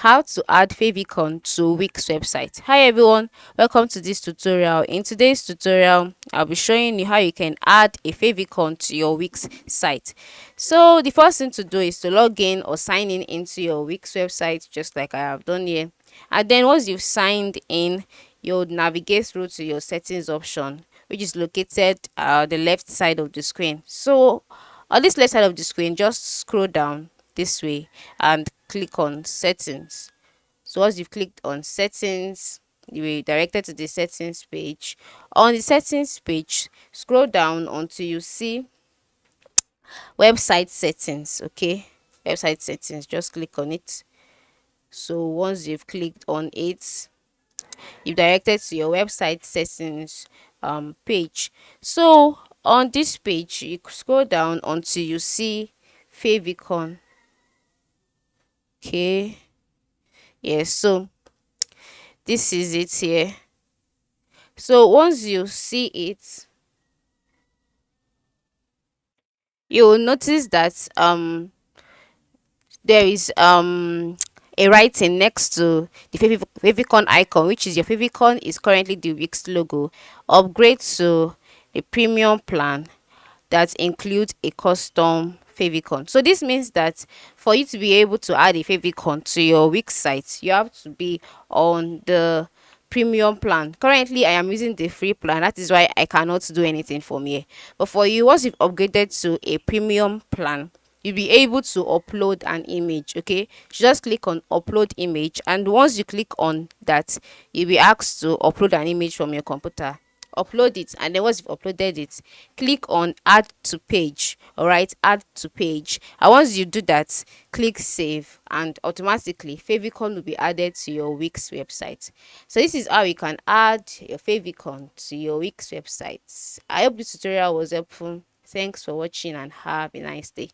How to add favicon to Wix website. Hi everyone, welcome to this tutorial. In today's tutorial, I'll be showing you how you can add a favicon to your Wix site. So the first thing to do is to log in or sign in into your Wix website, just like I have done here. And then once you've signed in, you'll navigate through to your settings option, which is located the left side of the screen. So on this left side of the screen, just scroll down this way and click on settings. So once you've clicked on settings, you will be directed to the settings page. On the settings page, scroll down until you see website settings. Okay, website settings, just click on it. So once you've clicked on it, you've directed to your website settings page. So on this page, you scroll down until you see favicon. Okay, yes, so this is it here. So once you see it, you will notice that there is a writing next to the favicon icon, which is your favicon is currently the Wix logo. Upgrade to a premium plan that includes a custom favicon. So this means that for you to be able to add a favicon to your Wix site, you have to be on the premium plan. Currently I am using the free plan, that is why I cannot do anything from here. But for you, once you've upgraded to a premium plan, you'll be able to upload an image. Okay, you just click on upload image, and once you click on that, you'll be asked to upload an image from your computer. Upload it, and then once you've uploaded it, click on add to page. All right, add to page, and once you do that, click save, and automatically favicon will be added to your Wix website. So this is how you can add your favicon to your Wix website. I hope this tutorial was helpful. Thanks for watching and have a nice day.